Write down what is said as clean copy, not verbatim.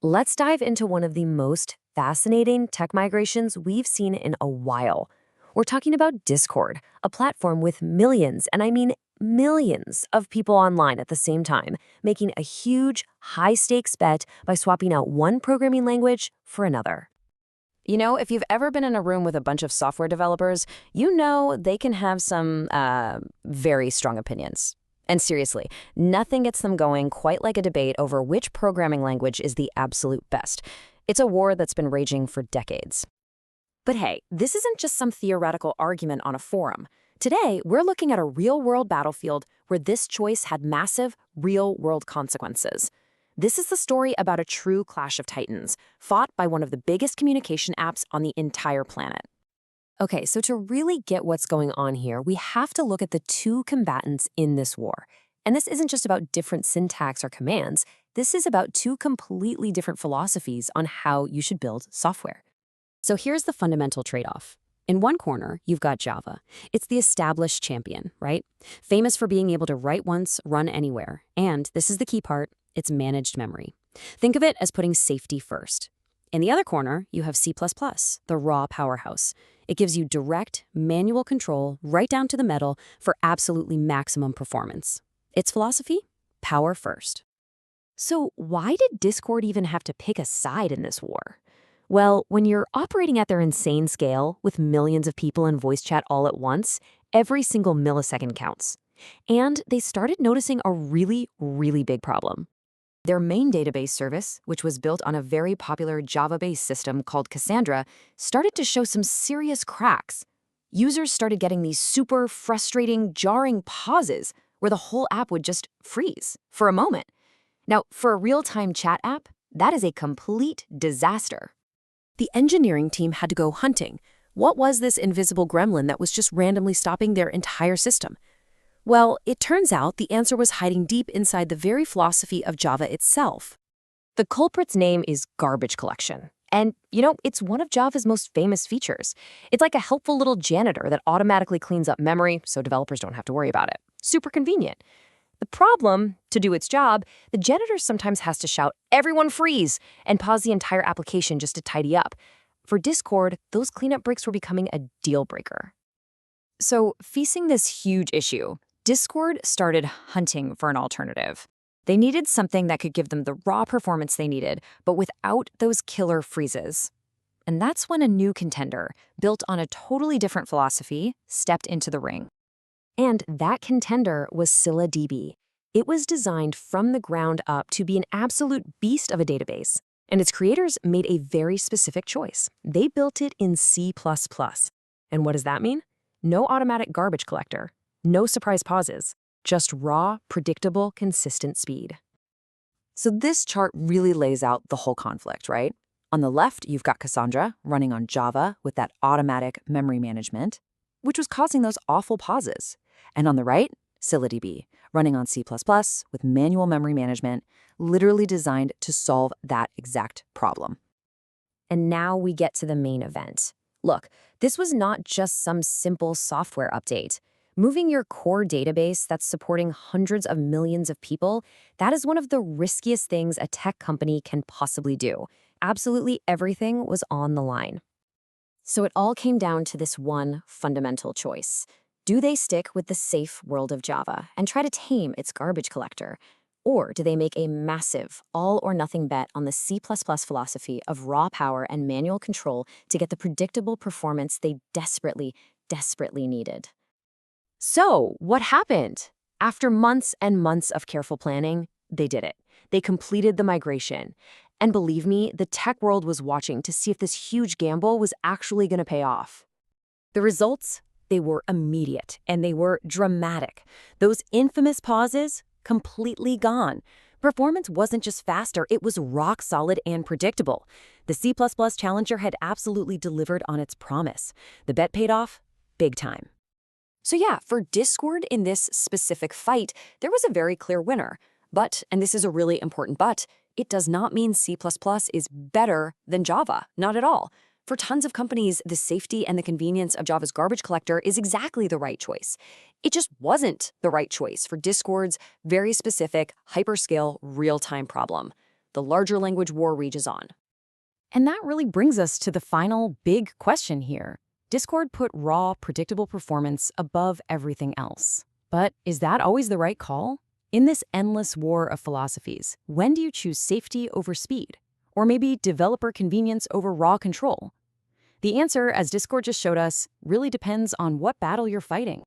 Let's dive into one of the most fascinating tech migrations we've seen in a while. We're talking about Discord, a platform with millions, and I mean millions, of people online at the same time, making a huge, high-stakes bet by swapping out one programming language for another. You know, if you've ever been in a room with a bunch of software developers, you know they can have some very strong opinions. And seriously, nothing gets them going quite like a debate over which programming language is the absolute best. It's a war that's been raging for decades. But hey, this isn't just some theoretical argument on a forum. Today, we're looking at a real-world battlefield where this choice had massive, real-world consequences. This is the story about a true clash of titans, fought by one of the biggest communication apps on the entire planet. Okay, so to really get what's going on here, we have to look at the two combatants in this war. And this isn't just about different syntax or commands. This is about two completely different philosophies on how you should build software. So here's the fundamental trade-off. In one corner, you've got Java. It's the established champion, right? Famous for being able to write once, run anywhere. And this is the key part, it's managed memory. Think of it as putting safety first. In the other corner, you have C++, the raw powerhouse. It gives you direct, manual control right down to the metal for absolutely maximum performance. Its philosophy? Power first. So why did Discord even have to pick a side in this war? Well, when you're operating at their insane scale, with millions of people in voice chat all at once, every single millisecond counts. And they started noticing a really, really big problem. Their main database service, which was built on a very popular Java-based system called Cassandra, started to show some serious cracks. Users started getting these super frustrating, jarring pauses where the whole app would just freeze for a moment. Now, for a real-time chat app, that is a complete disaster. The engineering team had to go hunting. What was this invisible gremlin that was just randomly stopping their entire system? Well, it turns out the answer was hiding deep inside the very philosophy of Java itself. The culprit's name is garbage collection. And, you know, it's one of Java's most famous features. It's like a helpful little janitor that automatically cleans up memory so developers don't have to worry about it. Super convenient. The problem, to do its job, the janitor sometimes has to shout, "Everyone freeze!" and pause the entire application just to tidy up. For Discord, those cleanup breaks were becoming a deal breaker. So, facing this huge issue, Discord started hunting for an alternative. They needed something that could give them the raw performance they needed, but without those killer freezes. And that's when a new contender, built on a totally different philosophy, stepped into the ring. And that contender was ScyllaDB. It was designed from the ground up to be an absolute beast of a database. And its creators made a very specific choice. They built it in C++. And what does that mean? No automatic garbage collector. No surprise pauses, just raw, predictable, consistent speed. So this chart really lays out the whole conflict, right? On the left, you've got Cassandra running on Java with that automatic memory management, which was causing those awful pauses. And on the right, ScyllaDB running on C++ with manual memory management, literally designed to solve that exact problem. And now we get to the main event. Look, this was not just some simple software update. Moving your core database that's supporting hundreds of millions of people, that is one of the riskiest things a tech company can possibly do. Absolutely everything was on the line. So it all came down to this one fundamental choice. Do they stick with the safe world of Java and try to tame its garbage collector? Or do they make a massive all-or-nothing bet on the C++ philosophy of raw power and manual control to get the predictable performance they desperately, desperately needed? So, what happened? After months and months of careful planning, they did it. They completed the migration. And believe me, the tech world was watching to see if this huge gamble was actually going to pay off. The results? They were immediate, and they were dramatic. Those infamous pauses? Completely gone. Performance wasn't just faster, it was rock solid and predictable. The C++ Challenger had absolutely delivered on its promise. The bet paid off big time. So yeah, for Discord in this specific fight, there was a very clear winner. But, and this is a really important but, it does not mean C++ is better than Java, not at all. For tons of companies, the safety and the convenience of Java's garbage collector is exactly the right choice. It just wasn't the right choice for Discord's very specific, hyperscale, real-time problem. the larger language war rages on. And that really brings us to the final big question here. Discord put raw, predictable performance above everything else. But is that always the right call? In this endless war of philosophies, when do you choose safety over speed? Or maybe developer convenience over raw control? The answer, as Discord just showed us, really depends on what battle you're fighting.